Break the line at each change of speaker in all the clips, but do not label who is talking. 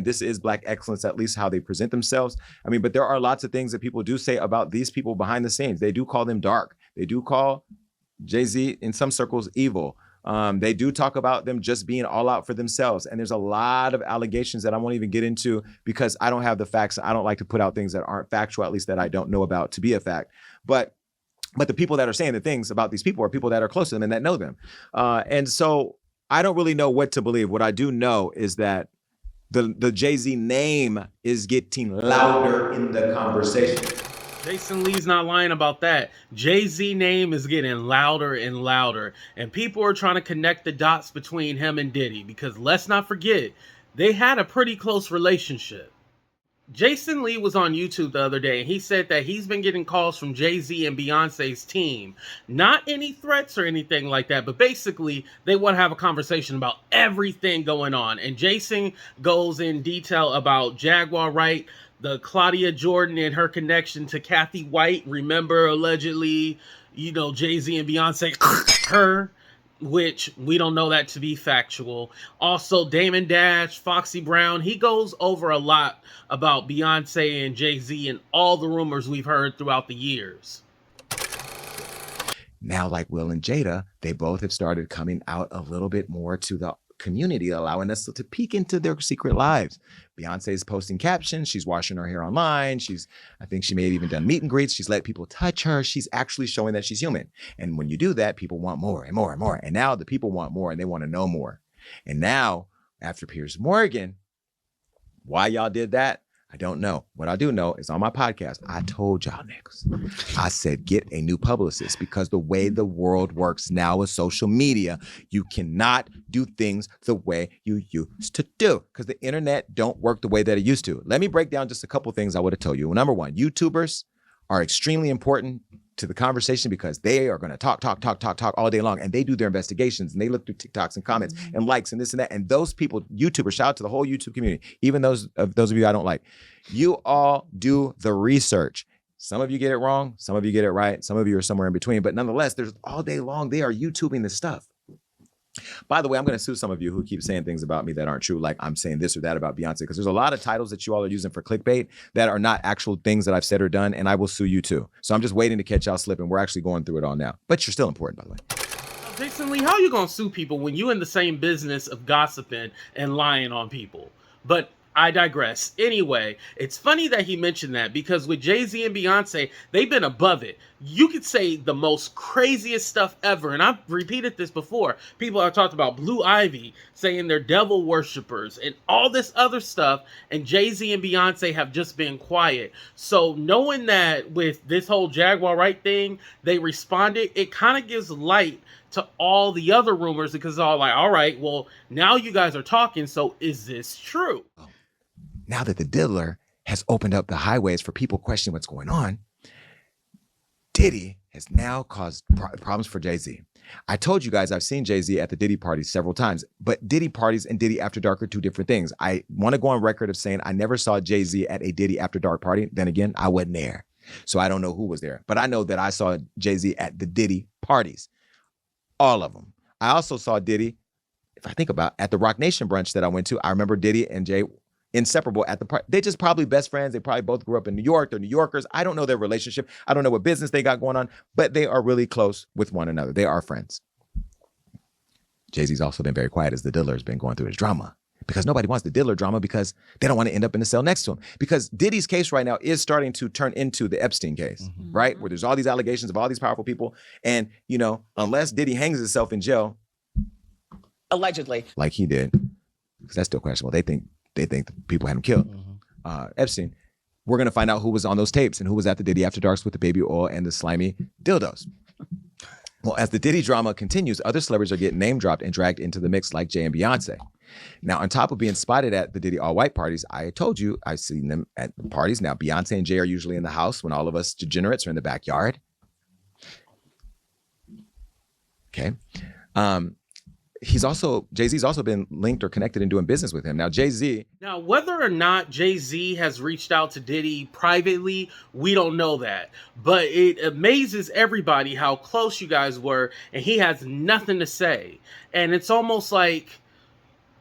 this is Black excellence, at least how they present themselves. I mean, but there are lots of things that people do say about these people behind the scenes. They do call them dark. They do call Jay-Z in some circles evil. They do talk about them just being all out for themselves. And there's a lot of allegations that I won't even get into because I don't have the facts. I don't like to put out things that aren't factual, at least that I don't know about to be a fact. But the people that are saying the things about these people are people that are close to them and that know them. And so I don't really know what to believe. What I do know is that the Jay-Z name is getting louder in the conversation.
Jason Lee's not lying about that. Jay-Z name is getting louder and louder. And people are trying to connect the dots between him and Diddy. Because let's not forget, they had a pretty close relationship. Jason Lee was on YouTube the other day and he said that he's been getting calls from Jay-Z and Beyonce's team. Not any threats or anything like that, but basically they want to have a conversation about everything going on. And Jason goes in detail about Jaguar Wright, the Claudia Jordan and her connection to Kathy White. Remember, allegedly, Jay-Z and Beyonce, her, which we don't know that to be factual. Also, Damon Dash, Foxy Brown, he goes over a lot about Beyonce and Jay-Z and all the rumors we've heard throughout the years.
Now, like Will and Jada, they both have started coming out a little bit more to the community, allowing us to peek into their secret lives. Beyonce's posting captions. She's washing her hair online. I think she may have even done meet and greets. She's let people touch her. She's actually showing that she's human. And when you do that, people want more and more and more. And now the people want more and they want to know more. And now, after Piers Morgan, why y'all did that, I don't know. What I do know is on my podcast, I told y'all niggas, I said, get a new publicist, because the way the world works now with social media, you cannot do things the way you used to do, because the internet don't work the way that it used to. Let me break down just a couple things I would have told you. Number one, YouTubers are extremely important to the conversation because they are going to talk all day long, and they do their investigations and they look through TikToks and comments and likes and this and that. And those people, YouTubers, shout out to the whole YouTube community, even those of you I don't like. You all do the research. Some of you get it wrong, some of you get it right, some of you are somewhere in between, but nonetheless, there's all day long, they are YouTubing this stuff. By the way, I'm going to sue some of you who keep saying things about me that aren't true, like I'm saying this or that about Beyonce, because there's a lot of titles that you all are using for clickbait that are not actual things that I've said or done, and I will sue you too. So I'm just waiting to catch y'all slipping. We're actually going through it all now. But you're still important, by the way.
Jason Lee, how are you going to sue people when you're in the same business of gossiping and lying on people? But I digress. Anyway, it's funny that he mentioned that, because with Jay-Z and Beyonce, they've been above it. You could say the most craziest stuff ever, and I've repeated this before. People have talked about Blue Ivy saying they're devil worshippers and all this other stuff, and Jay-Z and Beyonce have just been quiet. So knowing that with this whole Jaguar Wright thing, they responded, it kind of gives light to all the other rumors, because it's all like, all right, well, now you guys are talking, so is this true?
Now that the diddler has opened up the highways for people questioning what's going on, Diddy has now caused problems for Jay-Z. I told you guys I've seen Jay-Z at the Diddy parties several times, but Diddy parties and Diddy After Dark are two different things. I want to go on record of saying I never saw Jay-Z at a Diddy After Dark party. Then again, I wasn't there, so I don't know who was there. But I know that I saw Jay-Z at the Diddy parties, all of them. I also saw Diddy, if I think about, at the Rock Nation brunch that I went to. I remember Diddy and Jay inseparable at the party. They just probably best friends. They probably both grew up in New York. They're New Yorkers. I don't know their relationship. I don't know what business they got going on, but they are really close with one another. They are friends. Jay-Z's also been very quiet as the diddler has been going through his drama, because nobody wants the diddler drama because they don't want to end up in the cell next to him. Because Diddy's case right now is starting to turn into the Epstein case, right? Where there's all these allegations of all these powerful people. And, unless Diddy hangs himself in jail,
allegedly,
like he did, because that's still questionable. They think the people had him killed. Epstein. We're going to find out who was on those tapes and who was at the Diddy After Darks with the baby oil and the slimy dildos. Well, as the Diddy drama continues, other celebrities are getting name dropped and dragged into the mix, like Jay and Beyonce. Now, on top of being spotted at the Diddy all-white parties, I told you I've seen them at the parties. Now, Beyonce and Jay are usually in the house when all of us degenerates are in the backyard. Okay. Jay-Z's also been linked or connected in doing business with him. Now, Jay-Z.
Now, whether or not Jay-Z has reached out to Diddy privately, we don't know that. But it amazes everybody how close you guys were, and he has nothing to say. And it's almost like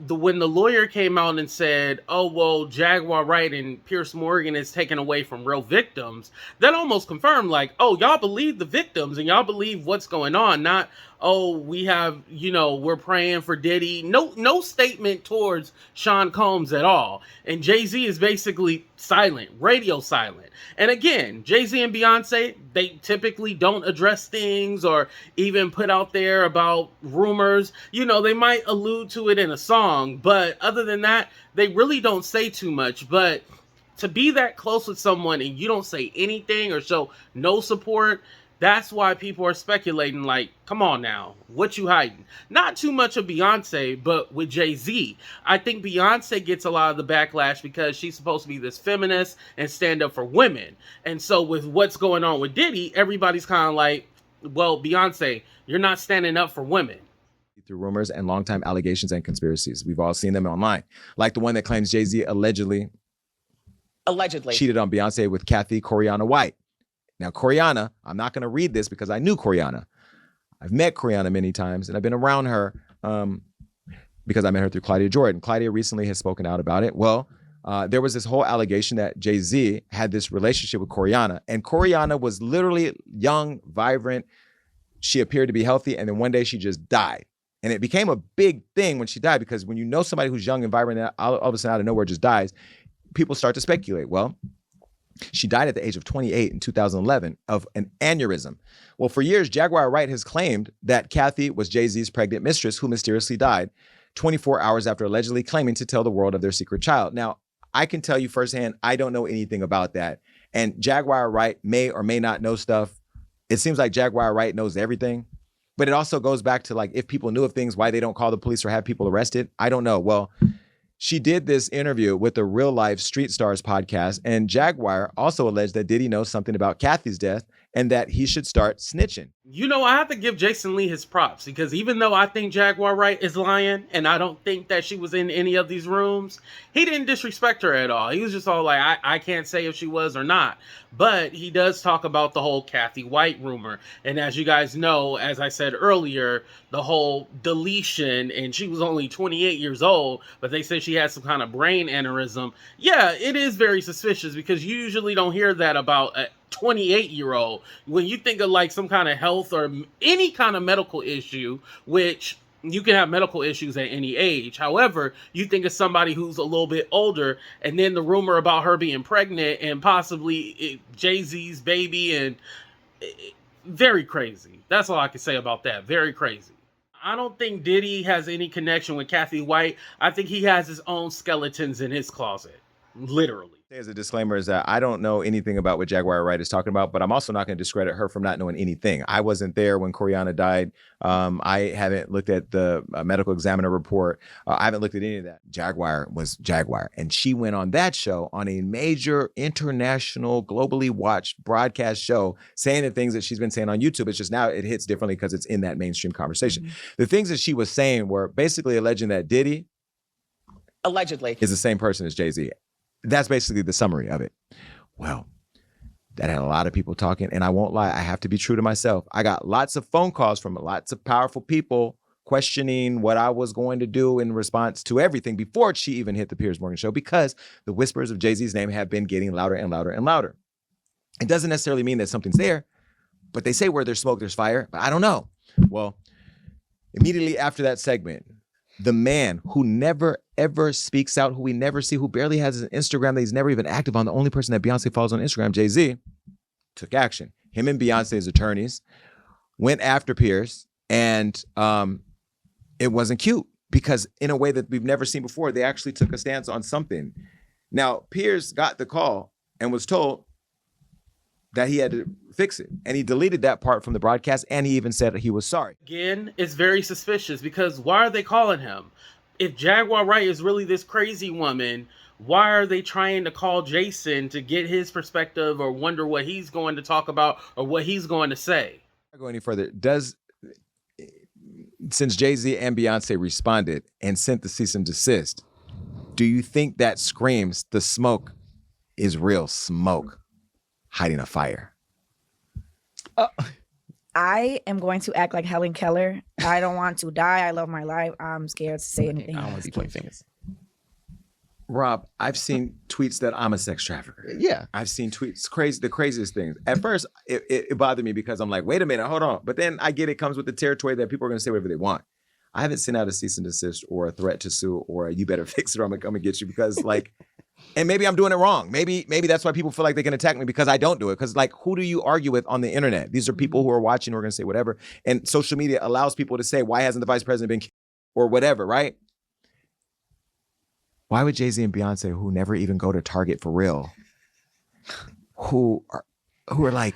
when the lawyer came out and said, "Oh well, Jaguar Wright and Piers Morgan is taken away from real victims," that almost confirmed, like, "Oh, y'all believe the victims and y'all believe what's going on, not oh we have we're praying for Diddy." No statement towards Sean Combs at all, and Jay-Z is basically silent, radio silent. And again, Jay-Z and Beyoncé, they typically don't address things or even put out there about rumors. They might allude to it in a song, but other than that, they really don't say too much. But to be that close with someone and you don't say anything or show no support, that's why people are speculating, like, come on now, what you hiding? Not too much of Beyonce, but with Jay-Z. I think Beyonce gets a lot of the backlash because she's supposed to be this feminist and stand up for women. And so with what's going on with Diddy, everybody's kind of like, well, Beyonce, you're not standing up for women.
Through rumors and longtime allegations and conspiracies. We've all seen them online. Like the one that claims Jay-Z allegedly cheated on Beyonce with Kathy Coriana White. Now, Coriana, I'm not going to read this because I knew Coriana. I've met Coriana many times, and I've been around her because I met her through Claudia Jordan. Claudia recently has spoken out about it. Well, there was this whole allegation that Jay-Z had this relationship with Coriana, and Coriana was literally young, vibrant. She appeared to be healthy, and then one day she just died. And it became a big thing when she died, because when you know somebody who's young and vibrant and all of a sudden out of nowhere just dies, people start to speculate. Well, she died at the age of 28 in 2011 of an aneurysm. Well, for years, Jaguar Wright has claimed that Kathy was Jay-Z's pregnant mistress who mysteriously died 24 hours after allegedly claiming to tell the world of their secret child. Now, I can tell you firsthand, I don't know anything about that. And Jaguar Wright may or may not know stuff. It seems like Jaguar Wright knows everything. But it also goes back to, like, if people knew of things, why they don't call the police or have people arrested. I don't know. Well, she did this interview with the Real Life Street Stars podcast, and Jaguar also alleged that Diddy knows something about Kathy's death and that he should start snitching.
I have to give Jason Lee his props, because even though I think Jaguar Wright is lying and I don't think that she was in any of these rooms, he didn't disrespect her at all. He was just all like, I can't say if she was or not. But he does talk about the whole Kathy White rumor. And as you guys know, as I said earlier, the whole deletion, and she was only 28 years old, but they said she had some kind of brain aneurysm. Yeah, it is very suspicious, because you usually don't hear that about a 28-year-old. When you think of like some kind of health or any kind of medical issue, which you can have medical issues at any age. However, you think of somebody who's a little bit older, and then the rumor about her being pregnant and possibly Jay-Z's baby, and very crazy. That's all I can say about that. Very crazy. I don't think Diddy has any connection with Kathy White. I think he has his own skeletons in his closet. Literally.
As a disclaimer is that I don't know anything about what Jaguar Wright is talking about, but I'm also not going to discredit her from not knowing anything. I wasn't there when Coriana died. I haven't looked at the medical examiner report. I haven't looked at any of that. Jaguar was Jaguar, and she went on that show, on a major international, globally watched broadcast show, saying the things that she's been saying on YouTube. It's just now it hits differently because it's in that mainstream conversation. Mm-hmm. The things that she was saying were basically alleging that Diddy
allegedly
is the same person as Jay-Z. That's basically the summary of it. Well, that had a lot of people talking, and I won't lie, I have to be true to myself. I got lots of phone calls from lots of powerful people questioning what I was going to do in response to everything before she even hit the Piers Morgan show, because the whispers of Jay-Z's name have been getting louder and louder and louder. It doesn't necessarily mean that something's there, but they say where there's smoke, there's fire, but I don't know. Well, immediately after that segment, the man who never, ever speaks out, who we never see, who barely has an Instagram, that he's never even active on, the only person that Beyonce follows on Instagram, Jay-Z, took action. Him and Beyonce's attorneys went after Piers, and it wasn't cute, because in a way that we've never seen before, they actually took a stance on something. Now, Piers got the call and was told that he had to fix it. And he deleted that part from the broadcast, and he even said he was sorry.
Again, it's very suspicious, because why are they calling him? If Jaguar Wright is really this crazy woman, why are they trying to call Jason to get his perspective or wonder what he's going to talk about or what he's going to say?
Before I go any further, since Jay-Z and Beyonce responded and sent the cease and desist, do you think that screams the smoke is real smoke hiding a fire?
I am going to act like Helen Keller. I don't want to die. I love my life. I'm scared to say anything.
I don't want to be pointing fingers.
Rob, I've seen tweets that I'm a sex trafficker.
Yeah.
I've seen tweets, the craziest things. At first, it bothered me because I'm like, wait a minute, hold on. But then I get it comes with the territory that people are going to say whatever they want. I haven't sent out a cease and desist or a threat to sue or a you better fix it or I'm going to come and get you because like, and maybe I'm doing it wrong. Maybe that's why people feel like they can attack me because I don't do it. Because like, who do you argue with on the internet? These are people who are watching who are going to say whatever. And social media allows people to say, why hasn't the vice president been killed? Or whatever, right? Why would Jay-Z and Beyoncé, who never even go to Target for real, who are like,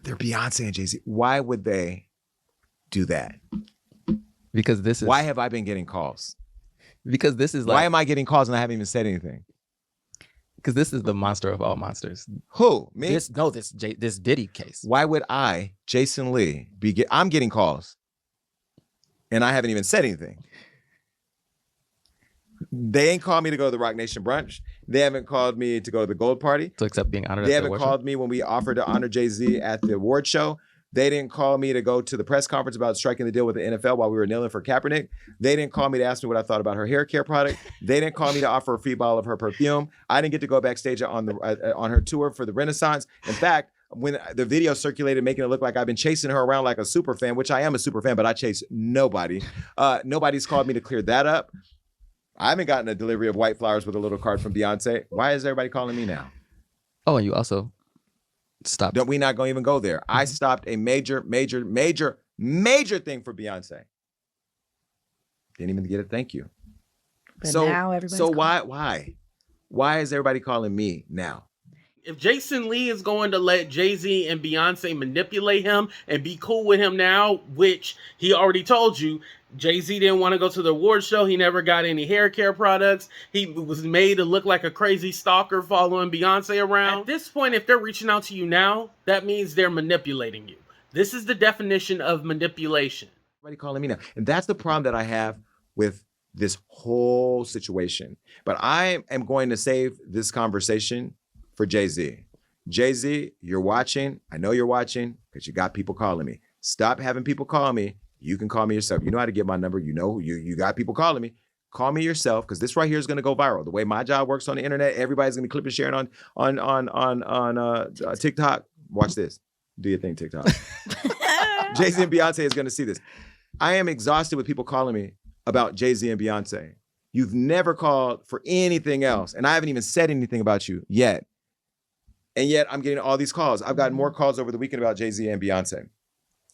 they're Beyonce and Jay-Z, why would they do that?
Because this is
why have I been getting calls?
Because this is like,
why am I getting calls and I haven't even said anything?
Because this is the monster of all monsters.
Who? Me?
This Diddy case.
Why would I, Jason Lee, I'm getting calls and I haven't even said anything? They ain't called me to go to the Rock Nation brunch. They haven't called me to go to the Gold Party.
To accept being honored.
They haven't called me when we offered to honor Jay-Z at the award show. They didn't call me to go to the press conference about striking the deal with the NFL while we were kneeling for Kaepernick. They didn't call me to ask me what I thought about her hair care product. They didn't call me to offer a free bottle of her perfume. I didn't get to go backstage on her tour for the Renaissance. In fact, when the video circulated making it look like I've been chasing her around like a super fan, which I am a super fan, but I chase nobody. Nobody's called me to clear that up. I haven't gotten a delivery of white flowers with a little card from Beyonce. Why is everybody calling me now?
Oh, and you also stopped.
Don't we not going to even go there? I stopped a major thing for Beyonce. Didn't even get a thank you.
But now everybody's calling.
Why is everybody calling me now?
If Jason Lee is going to let Jay-Z and Beyonce manipulate him and be cool with him now, which he already told you, Jay-Z didn't want to go to the award show. He never got any hair care products. He was made to look like a crazy stalker following Beyonce around. At this point, if they're reaching out to you now, that means they're manipulating you. This is the definition of manipulation.
Everybody calling me now. And that's the problem that I have with this whole situation. But I am going to save this conversation for Jay-Z. Jay-Z, you're watching. I know you're watching because you got people calling me. Stop having people call me. You can call me yourself. You know how to get my number. You know, you got people calling me. Call me yourself because this right here is going to go viral. The way my job works on the internet, everybody's going to be clipping, sharing on TikTok. Watch this. Do your thing, TikTok. Jay-Z and Beyonce is going to see this. I am exhausted with people calling me about Jay-Z and Beyonce. You've never called for anything else, and I haven't even said anything about you yet. And yet I'm getting all these calls. I've gotten more calls over the weekend about Jay-Z and Beyonce.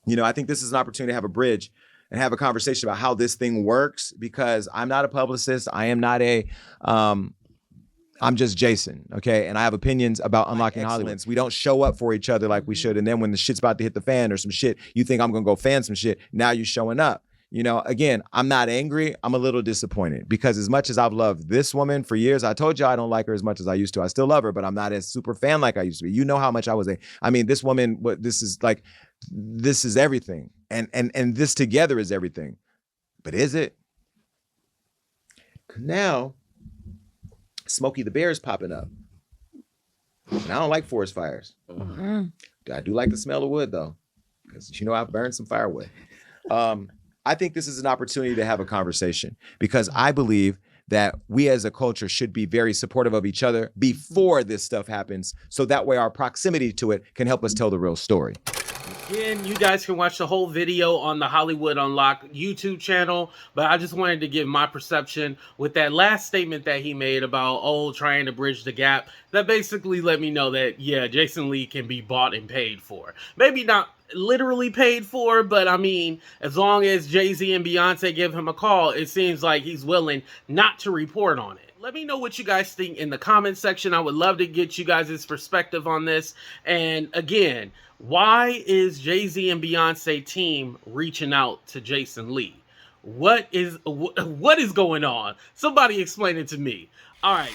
You know, I think this is an opportunity to have a bridge and have a conversation about how this thing works because I'm not a publicist. I am not I'm just Jason, okay? And I have opinions about unlocking Hollywood. We don't show up for each other like we should. And then when the shit's about to hit the fan or some shit, you think I'm gonna go fan some shit. Now you're showing up. You know, again, I'm not angry. I'm a little disappointed because as much as I've loved this woman for years, I told you I don't like her as much as I used to. I still love her, but I'm not as super fan like I used to be. You know how much I was this woman, this is everything. And this together is everything. But is it? Now, Smokey the Bear is popping up. And I don't like forest fires. I do like the smell of wood though, because you know I've burned some firewood. I think this is an opportunity to have a conversation because I believe that we as a culture should be very supportive of each other before this stuff happens. So that way our proximity to it can help us tell the real story.
Again, you guys can watch the whole video on the Hollywood Unlocked YouTube channel, but I just wanted to give my perception with that last statement that he made about, trying to bridge the gap. That basically let me know that, yeah, Jason Lee can be bought and paid for. Maybe not literally paid for, but I mean, as long as Jay-Z and Beyonce give him a call, it seems like he's willing not to report on it. Let me know what you guys think in the comment section. I would love to get you guys' perspective on this. And again, why is Jay-Z and Beyonce team reaching out to Jason Lee? What is going on? Somebody explain it to me. All right.